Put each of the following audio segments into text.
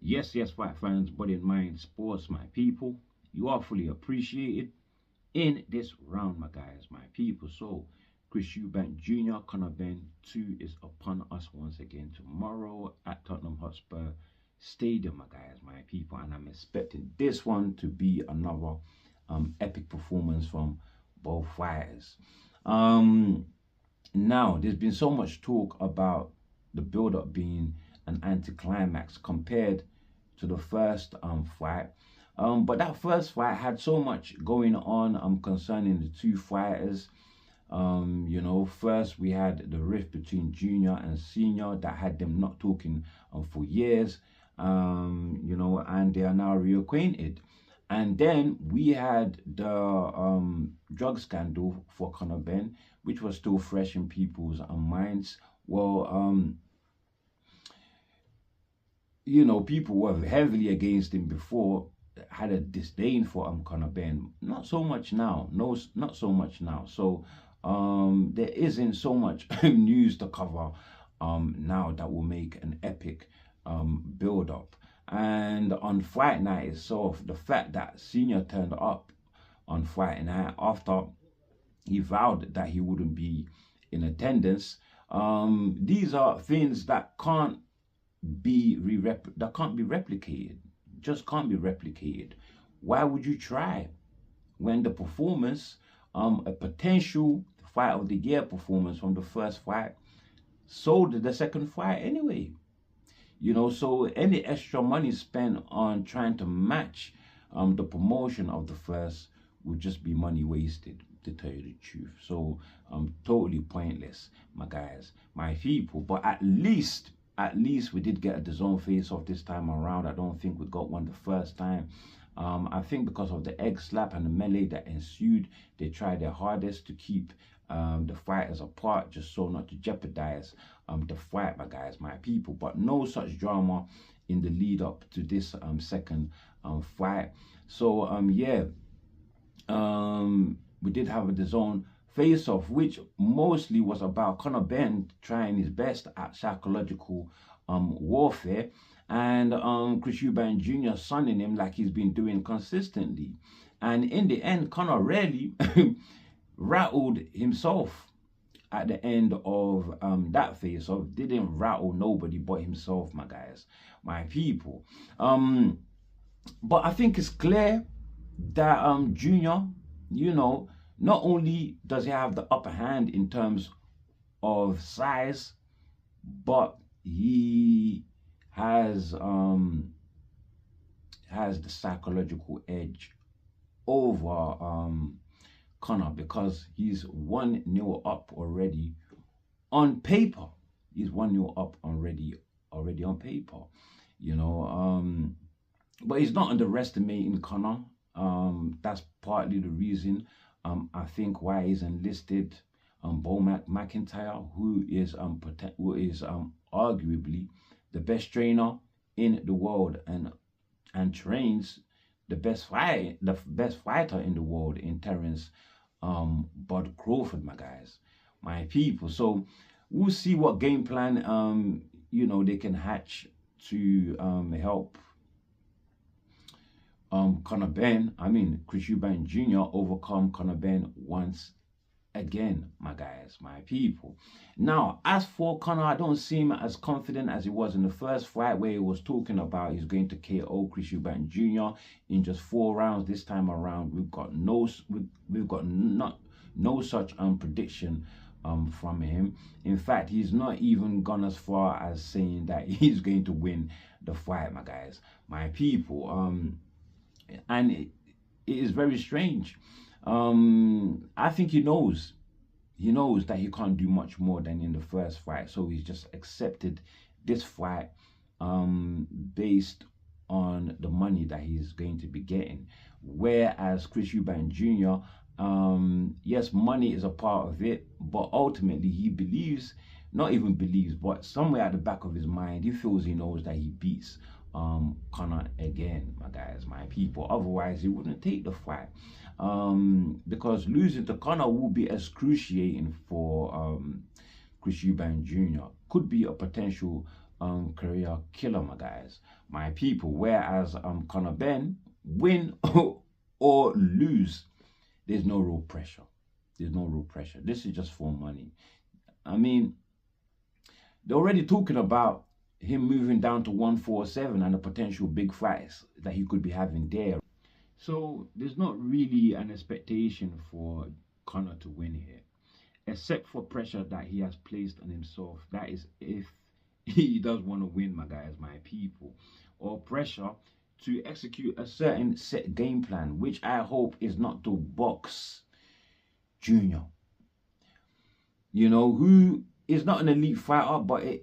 Yes, fight fans, body and mind, sports, my people. You are fully appreciated in this round, my guys, my people. So, Chris Eubank Jr., Conor Benn 2 is upon us once again tomorrow at Tottenham Hotspur Stadium, my guys, my people. And I'm expecting this one to be another epic performance from both fighters. Now, there's been so much talk about the build-up being an anticlimax compared to the first fight. But that first fight had so much going on concerning the two fighters. First we had the rift between Junior and Senior that had them not talking for years, and they are now reacquainted. And then we had the drug scandal for Conor Benn, which was still fresh in people's minds. Well, people were heavily against him before, had a disdain for Conor Benn. Not so much now. No, not so much now. So there isn't so much news to cover now that will make an epic build up. And on fight night itself, the fact that Senior turned up on fight night after he vowed that he wouldn't be in attendance, these are things that can't be replicated. Just can't be replicated. Why would you try when the performance, a potential fight of the year performance from the first fight, sold the second fight anyway? So any extra money spent on trying to match the promotion of the first would just be money wasted, to tell you the truth. So totally pointless, my guys, my people. But at least we did get a DAZN face-off this time around. I don't think we got one the first time. I think because of the egg slap and the melee that ensued, they tried their hardest to keep the fighters apart, just so not to jeopardize the fight, my guys, my people. But no such drama in the lead up to this second fight. So we did have a DAZN face-off, which mostly was about Conor Benn trying his best at psychological warfare, and Chris Eubank Jr. sunning him like he's been doing consistently. And in the end, Conor really rattled himself at the end of that face-off. Didn't rattle nobody but himself, my guys, my people. But I think it's clear that Junior, not only does he have the upper hand in terms of size, but he has the psychological edge over Conor, because he's 1-0 up already on paper. He's 1-0 up already on paper, but he's not underestimating Conor. That's partly the reason I think why he's enlisted Bo McIntyre, who is arguably the best trainer in the world and trains the best fighter in the world in Terence Bud Crawford, my guys, my people. So we'll see what game plan they can hatch to help Conor Benn, Chris Eubank Jr. overcome Conor Benn once again, my guys, my people. Now, as for Conor, I don't see him as confident as he was in the first fight, where he was talking about he's going to KO Chris Eubank Jr. in just 4 rounds. This time around, we've got no such prediction from him. In fact, he's not even gone as far as saying that he's going to win the fight, my guys, my people. And it is very strange. I think he knows that he can't do much more than in the first fight, so he's just accepted this fight based on the money that he's going to be getting. Whereas Chris Eubank Jr., yes, money is a part of it, but ultimately he believes, not even believes, but somewhere at the back of his mind, he feels he knows that he beats Conor again, my guys, my people. Otherwise, he wouldn't take the fight, because losing to Conor will be excruciating for Chris Eubank Jr. Could be a potential career killer, my guys, my people. Whereas Conor Ben, win or lose, there's no real pressure. There's no real pressure. This is just for money. I mean, they're already talking about him moving down to 147 and the potential big fights that he could be having there. So there's not really an expectation for Conor to win here, except for pressure that he has placed on himself. That is if he does want to win, my guys, my people, or pressure to execute a certain set game plan, which I hope is not to box Junior. You know, who is not an elite fighter, but he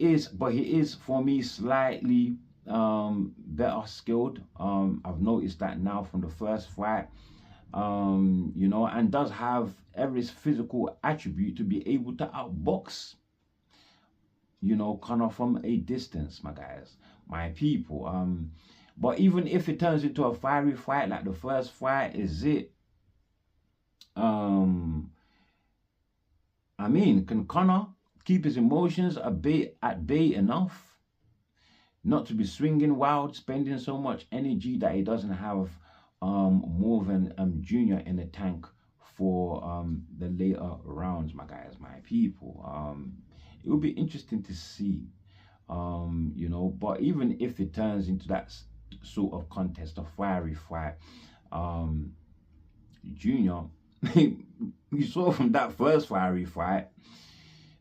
is for me slightly better skilled. I've noticed that now from the first fight. You know, and does have every physical attribute to be able to outbox, you know, Conor from a distance, my guys, my people. But even if it turns into a fiery fight like the first fight, is it I mean, can Conor keep his emotions at bay enough not to be swinging wild, spending so much energy that he doesn't have more than Junior in the tank for the later rounds, my guys, my people. It will be interesting to see, you know. But even if it turns into that sort of contest, a fiery fight, Junior, you saw from that first fiery fight,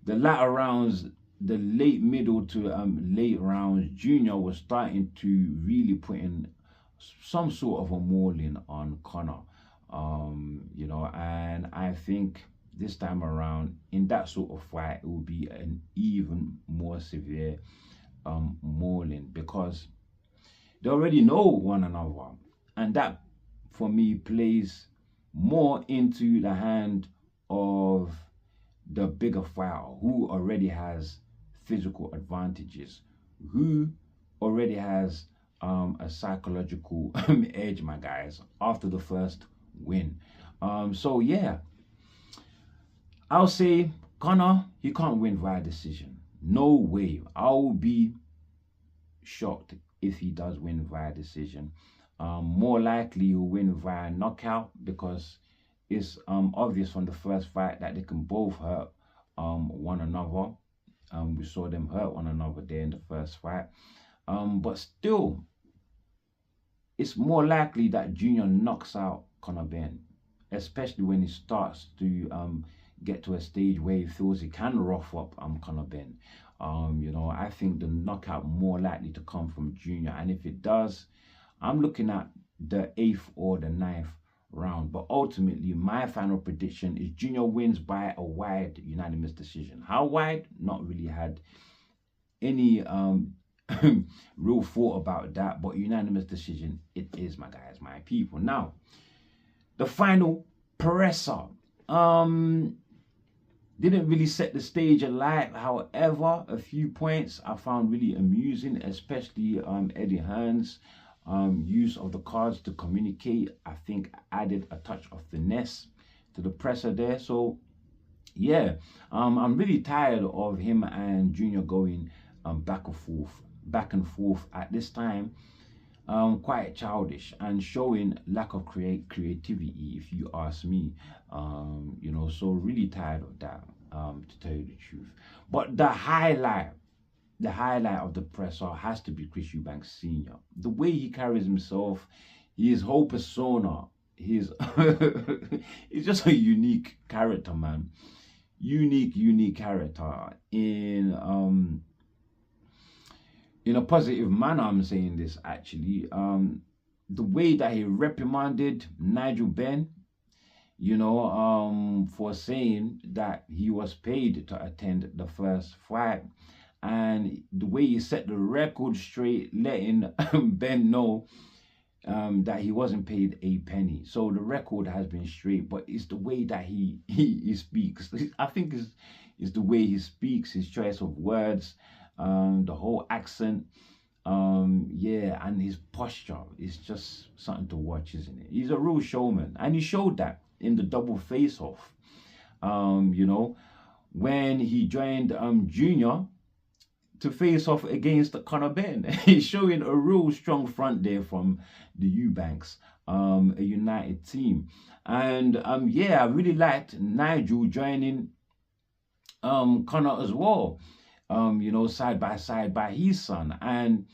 the latter rounds, the late middle to late rounds, Junior was starting to really put in some sort of a mauling on Conor, you know, and I think this time around in that sort of fight it will be an even more severe mauling, because they already know one another, and that for me plays more into the hand of the bigger fighter who already has physical advantages, who already has a psychological edge, my guys, after the first win. So yeah, I'll say Conor, he can't win via decision. No way. I'll be shocked if he does win via decision. More likely he'll win via knockout, because it's obvious from the first fight that they can both hurt one another. We saw them hurt one another there in the first fight. But still, it's more likely that Junior knocks out Conor Ben, especially when he starts to get to a stage where he feels he can rough up Conor Ben. You know, I think the knockout more likely to come from Junior, and if it does, I'm looking at the 8th or the 9th round. But ultimately, my final prediction is Junior wins by a wide unanimous decision. How wide? Not really had any real thought about that, but unanimous decision it is, my guys, my people. Now, the final presser. Didn't really set the stage alight. However, a few points I found really amusing, especially Eddie Hearn's use of the cards to communicate. I think added a touch of finesse to the presser there. So yeah, I'm really tired of him and Junior going back and forth at this time. Quite childish and showing lack of creativity, if you ask me. You know, so really tired of that, to tell you the truth. But the highlight of the presser has to be Chris Eubank Sr. The way he carries himself, his whole persona, he's just a unique character, man. Unique character in a positive manner. I'm saying this actually. The way that he reprimanded Nigel Benn, you know, for saying that he was paid to attend the first fight, and the way he set the record straight, letting Ben know that he wasn't paid a penny. So the record has been straight, but it's the way that he speaks. I think it's the way he speaks, his choice of words, the whole accent, yeah, and his posture is just something to watch, isn't it? He's a real showman, and he showed that in the double face-off. You know, when he joined Junior to face off against Conor Benn. He's showing a real strong front there from the Eubanks, a United team. And yeah, I really liked Nigel joining Conor as well. You know, side by side by his son. And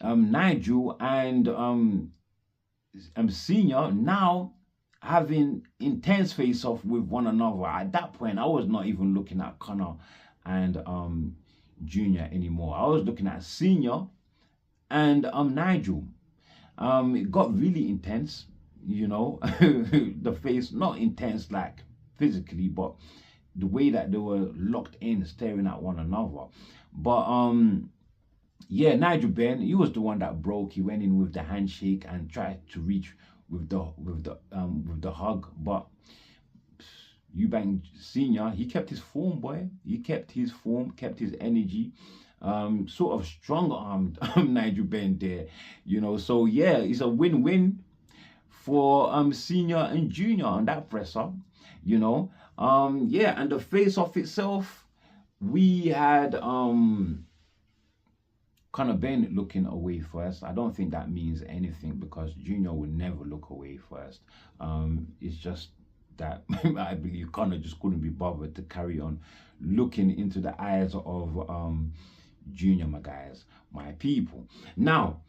Nigel and Senior now having intense face off with one another. At that point, I was not even looking at Conor and Junior anymore. I was looking at Senior and Nigel. It got really intense, you know. The face, not intense like physically, but the way that they were locked in, staring at one another. But yeah, Nigel Benn, he was the one that broke. He went in with the handshake and tried to reach with the hug, but Eubank Senior, he kept his form, boy. He kept his form, kept his energy. Sort of strong-armed Nigel Benn there, you know. So yeah, it's a win-win for Senior and Junior on that presser, you know. Yeah, and the face-off itself, we had Conor Benn looking away first. I don't think that means anything because Junior would never look away first. It's just that I believe Conor just couldn't be bothered to carry on looking into the eyes of Junior, my guys, my people. Now,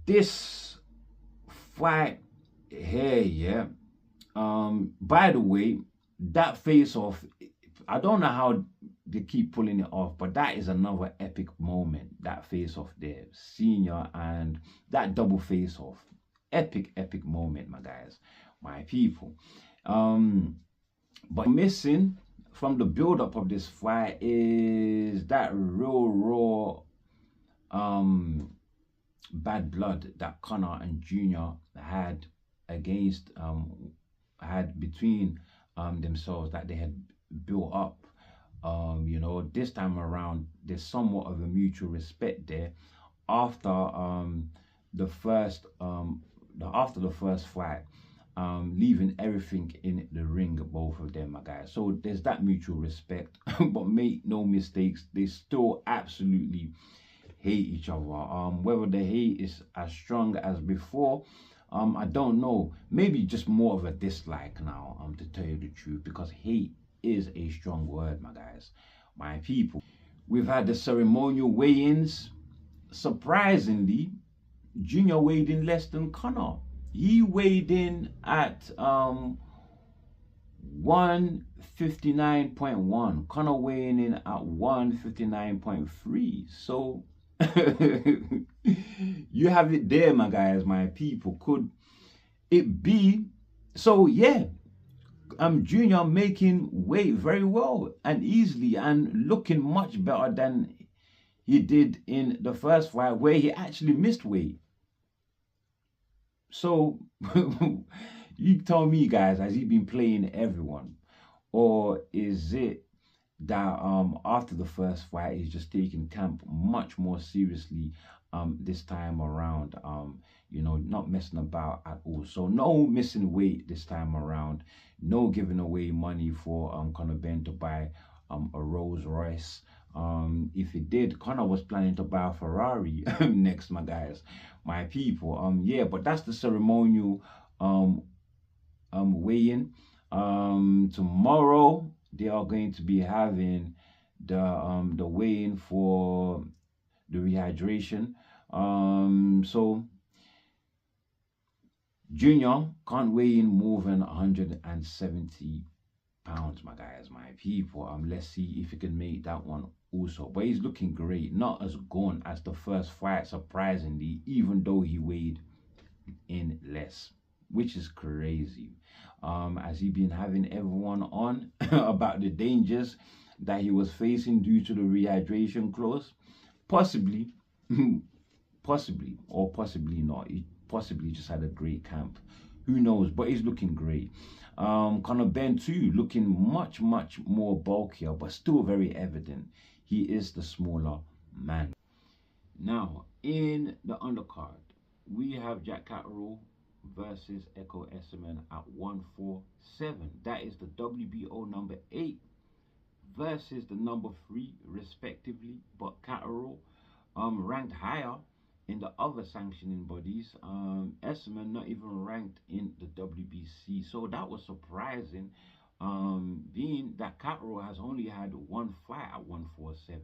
this fight here, yeah. By the way, that face-off, I don't know how they keep pulling it off, but that is another epic moment. That face-off there, Senior and that double face-off, epic moment, my guys, my people. But missing from the build-up of this fight is that real raw bad blood that Conor and Junior had against had between themselves, that they had built up. You know, this time around there's somewhat of a mutual respect there after the first fight, leaving everything in the ring, both of them, my guys. So there's that mutual respect. But make no mistakes, they still absolutely hate each other. Whether the hate is as strong as before, I don't know. Maybe just more of a dislike now, to tell you the truth, because hate is a strong word, my guys, my people. We've had the ceremonial weigh-ins. Surprisingly, Junior weighed in less than Conor. He weighed in at 159.1. Conor weighing in at 159.3. So you have it there, my guys, my people. Could it be? So yeah, Junior making weight very well and easily and looking much better than he did in the first fight, where he actually missed weight. So you tell me, guys, has he been playing everyone, or is it that after the first fight he's just taking camp much more seriously this time around? You know, not messing about at all. So no missing weight this time around, no giving away money for Conor Benn to buy a Rolls Royce. If he did, Conor was planning to buy a Ferrari next, my guys, my people. Yeah, but that's the ceremonial weigh-in. Tomorrow they are going to be having the weigh-in for the rehydration. So Junior can't weigh in more than 170 pounds, my guys, my people. Let's see if he can make that one also. But he's looking great, not as gone as the first fight, surprisingly, even though he weighed in less, which is crazy. Has he been having everyone on about the dangers that he was facing due to the rehydration clause? Possibly. Possibly, or possibly not. He possibly just had a great camp. Who knows? But he's looking great. Conor Benn too, looking much more bulkier, but still very evident he is the smaller man. Now, in the undercard, we have Jack Catterall versus Echo Esserman at 147. That is the WBO number 8 versus the number 3 respectively, but Catterall ranked higher in the other sanctioning bodies. Esserman not even ranked in the WBC, so that was surprising. Being that Catterall has only had one fight at 147,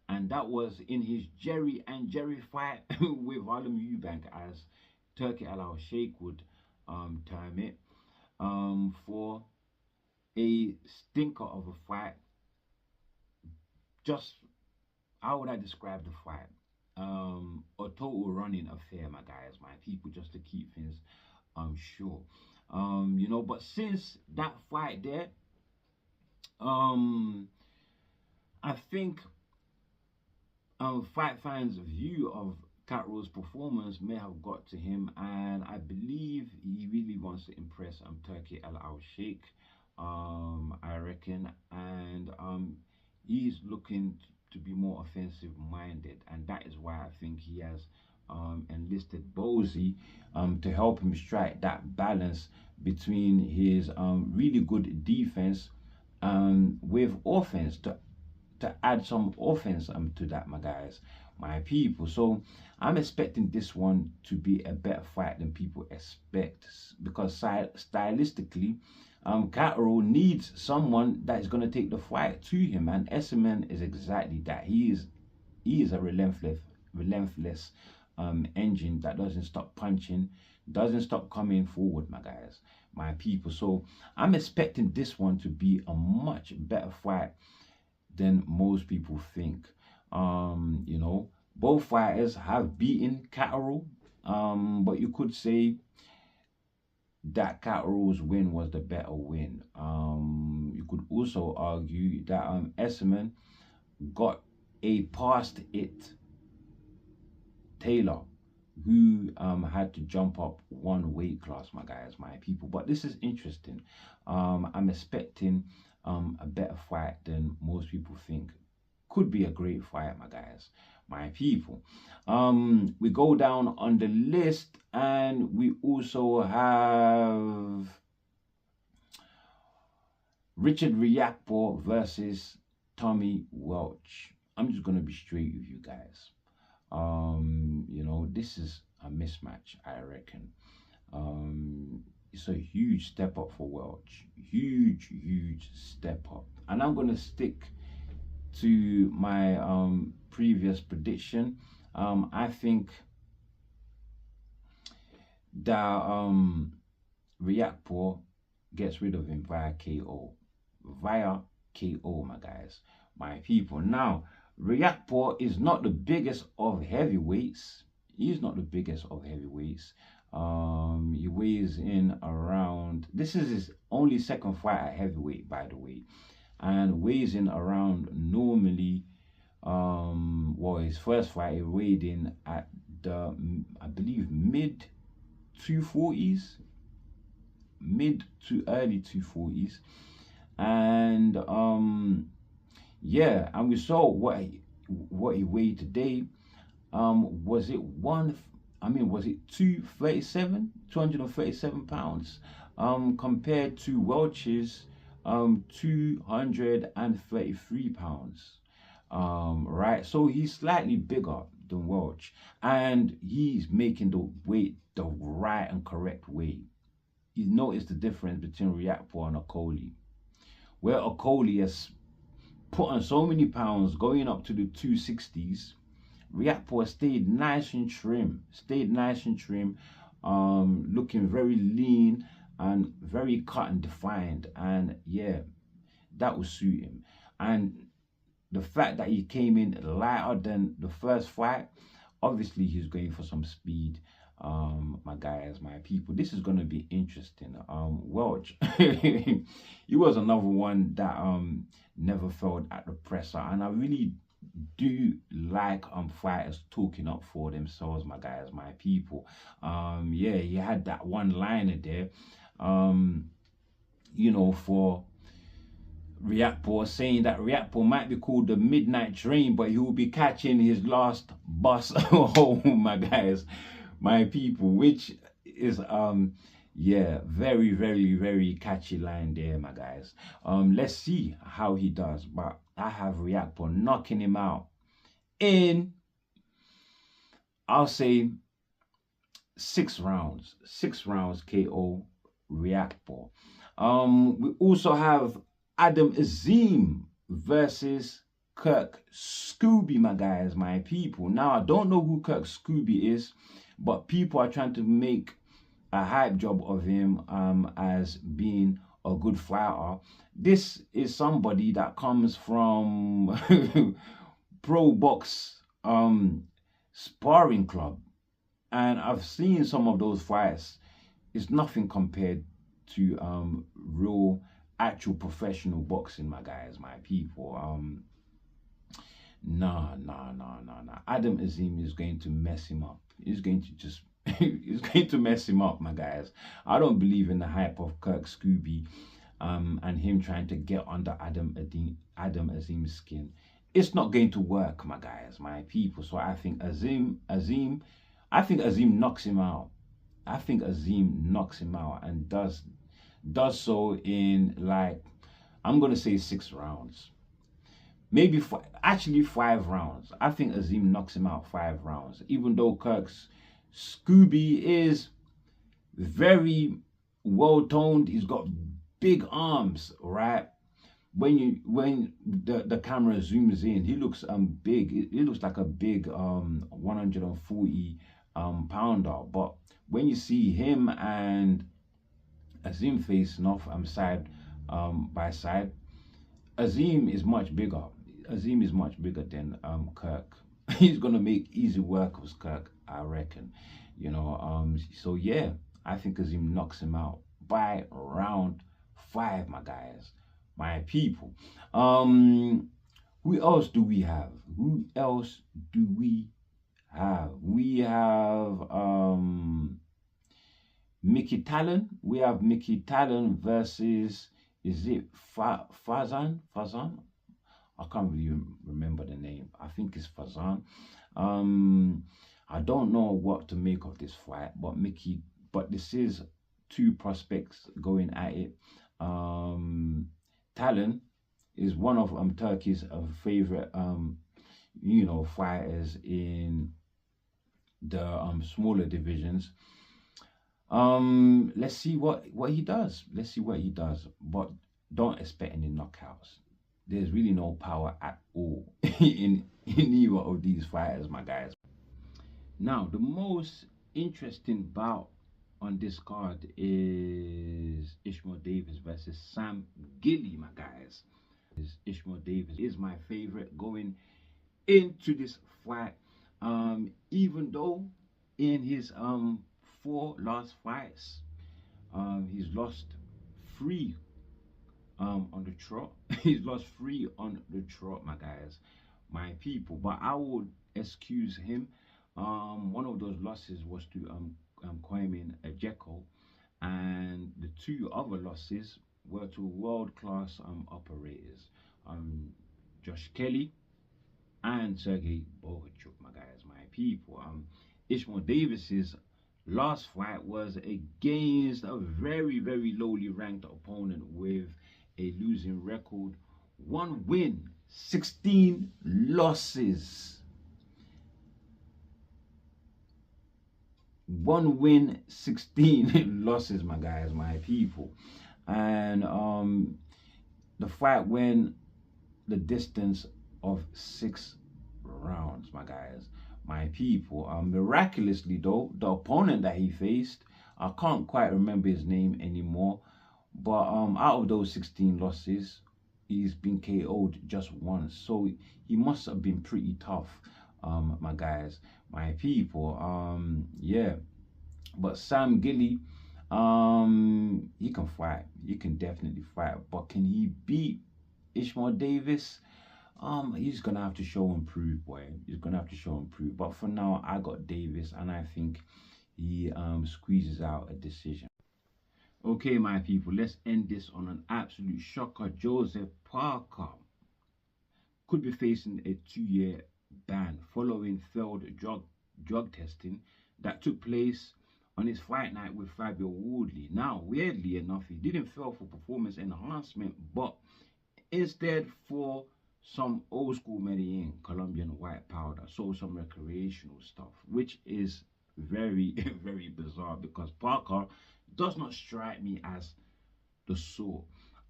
and that was in his Jerry and Jerry fight with Harlem Eubank, as Turkey Al Sheikh would term it, for a stinker of a fight. Just how would I describe the fight? A total running affair, my guys, my people, just to keep things short. But since that fight there, um, I think fight fans' view of Catterall's performance may have got to him, and I believe he really wants to impress Turkey Al Sheikh. I reckon, and he's looking to be more offensive minded, and that is why I think he has enlisted Bozy to help him strike that balance between his really good defense with offense, to add some offense to that, my guys, my people. So I'm expecting this one to be a better fight than people expect, because stylistically, Catterall needs someone that is going to take the fight to him, and Esserman is exactly that. He is a relentless engine that doesn't stop punching, doesn't stop coming forward, my guys, my people. So I'm expecting this one to be a much better fight than most people think. Both fighters have beaten Catterall, but you could say that Catterall's win was the better win. You could also argue that Esserman got a past it Taylor, who had to jump up one weight class, my guys, my people. But this is interesting. I'm expecting a better fight than most people think. Could be a great fight, my guys, my people. We go down on the list, and we also have Richard Riakporhe versus Tommy Welch. I'm just gonna be straight with you guys. This is a mismatch, I reckon. It's a huge step up for Welch. Huge step up. And I'm gonna stick to my previous prediction. I think that Riakporhe gets rid of him via KO. Via KO, my guys, my people. Now, Riakporhe is not the biggest of heavyweights. He's not the biggest of heavyweights. He weighs in around, this is his only second fight at heavyweight, by the way, and weighs in around normally, his first fight he weighed in at the, I believe, mid 240s, mid to early 240s, and and we saw what he weighed today. Was it 237 pounds, compared to Welch's 233 pounds, right? So he's slightly bigger than Welch, and he's making the weight the right and correct way. You notice the difference between Riakporhe and Okolie, where Okolie has put on so many pounds going up to the 260s. Riakporhe stayed nice and trim, looking very lean and very cut and defined, and yeah, that would suit him. And the fact that he came in lighter than the first fight, obviously he's going for some speed. My guys, my people, this is going to be interesting. Welch, he was another one that never failed at the presser, and I really do like fighters talking up for themselves, my guys, my people. He had that one liner there, for Riakporhe, saying that Riakporhe might be called the midnight train, but he will be catching his last bus home, my guys, my people, which is Yeah, very, very, very catchy line there, my guys. Let's see how he does. But I have Reactor knocking him out in, I'll say, 6 rounds. 6 rounds KO Reactor. We also have Adam Azim versus Kirk Scooby, my guys, my people. Now, I don't know who Kirk Scooby is, but people are trying to make a hype job of him as being a good fighter. This is somebody that comes from Pro Box sparring club, and I've seen some of those fights. It's nothing compared to real, actual professional boxing, my guys, my people. Nah. Adam Azim is going to mess him up. He's going to just he's going to mess him up, my guys. I don't believe in the hype of Kirk Scooby and him trying to get under Adam Azim's skin. It's not going to work, my guys, my people. So I think Azim knocks him out. I think Azim knocks him out and does so in, like, I'm gonna say 6 rounds. Maybe actually 5 rounds. I think Azim knocks him out 5 rounds. Even though Kirk's Scooby is very well toned, he's got big arms, right? When the camera zooms in, he looks big. He looks like a big 140 pounder. But when you see him and Azim facing off side by side, Azim is much bigger. Azim is much bigger than Kirk. He's gonna make easy work with Kirk, I reckon. So yeah, I think Azim knocks him out by round 5, my guys, my people. Who else do we have? Who else do we have? We have Mickey Talon. We have Mickey Talon versus, is it Fazan? Fazan? I can't really remember the name. I think it's Fazan. I don't know what to make of this fight, but this is 2 prospects going at it. Talon is one of Turkey's favorite fighters in the smaller divisions. Let's see what he does. Let's see what he does, but don't expect any knockouts. There's really no power at all in either of these fighters, my guys. Now, the most interesting bout on this card is Ishmael Davis versus Sam Gilly, my guys. Ishmael Davis is my favorite going into this fight. Even though in his 4 last fights, he's lost 3 on the trot. He's lost 3 on the trot, my guys, my people. But I would excuse him. One of those losses was to Kwame Ejeko, and the 2 other losses were to world-class operators, Josh Kelly and Sergey Bohachuk, my guys, my people. Ishmael Davis's last fight was against a very, very lowly ranked opponent with a losing record. 1 win, 16 losses. 1 win, 16 losses, my guys, my people. And the fight went the distance of 6 rounds, my guys, my people. Miraculously though, the opponent that he faced, I can't quite remember his name anymore, but out of those 16 losses, he's been KO'd just once. So he must have been pretty tough, my guys, my people. Yeah. But Sam Gilly, he can fight. He can definitely fight. But can he beat Ishmael Davis? He's gonna have to show and prove, boy. He's gonna have to show and prove. But for now, I got Davis, and I think he squeezes out a decision. Okay, my people, let's end this on an absolute shocker. Joseph Parker could be facing a 2-year ban following failed drug testing that took place on his fight night with Fabio Woodley. Now, weirdly enough, he didn't fail for performance enhancement, but instead for some old school Medellin Colombian white powder, so some recreational stuff, which is very, very bizarre because Parker does not strike me as the sort.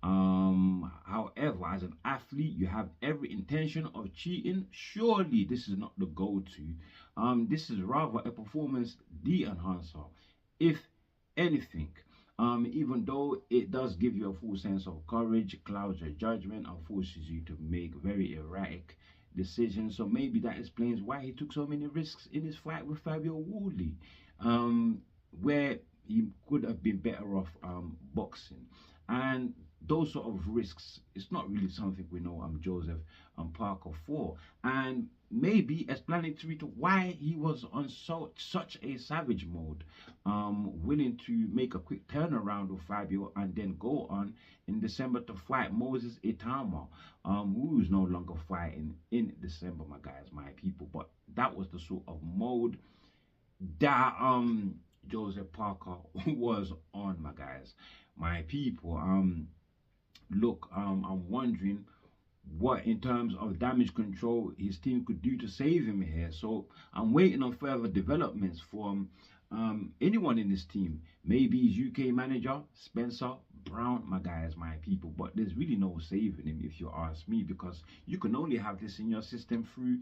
However, as an athlete, you have every intention of cheating. Surely this is not the go-to. This is rather a performance de-enhancer, if anything. Even though it does give you a full sense of courage, clouds your judgment, and forces you to make very erratic decisions. So maybe that explains why he took so many risks in his fight with Fabio Woodley, where he could have been better off boxing. And those sort of risks, it's not really something we know Joseph Parker for. And maybe explanatory to why he was on such a savage mode, willing to make a quick turnaround with Fabio and then go on in December to fight Moses Itama, who is no longer fighting in December, my guys, my people. But that was the sort of mode that Joseph Parker was on, my guys, my people. Look, I'm wondering what in terms of damage control his team could do to save him here. So I'm waiting on further developments from anyone in this team. Maybe his UK manager, Spencer Brown, my guys, my people. But there's really no saving him if you ask me, because you can only have this in your system through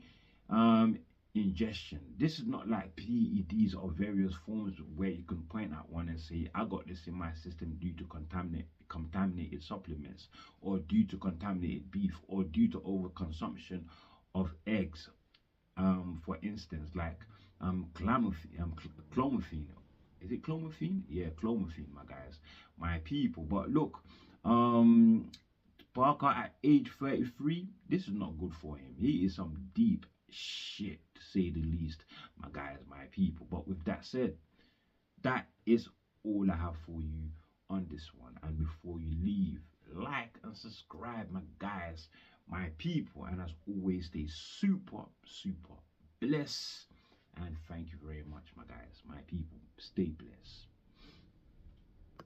ingestion. This is not like PEDs or various forms where you can point at one and say, I got this in my system due to contaminated supplements, or due to contaminated beef, or due to overconsumption of eggs, for instance, like clomiphene. Is it clomiphene? Yeah, clomiphene, my guys, my people. But look, Parker at age 33, this is not good for him. He is some deep shit, to say the least, my guys, my people. But with that said, that is all I have for you on this one. And before you leave, like and subscribe, my guys, my people. And as always, stay super, super blessed. And thank you very much, my guys, my people. Stay blessed.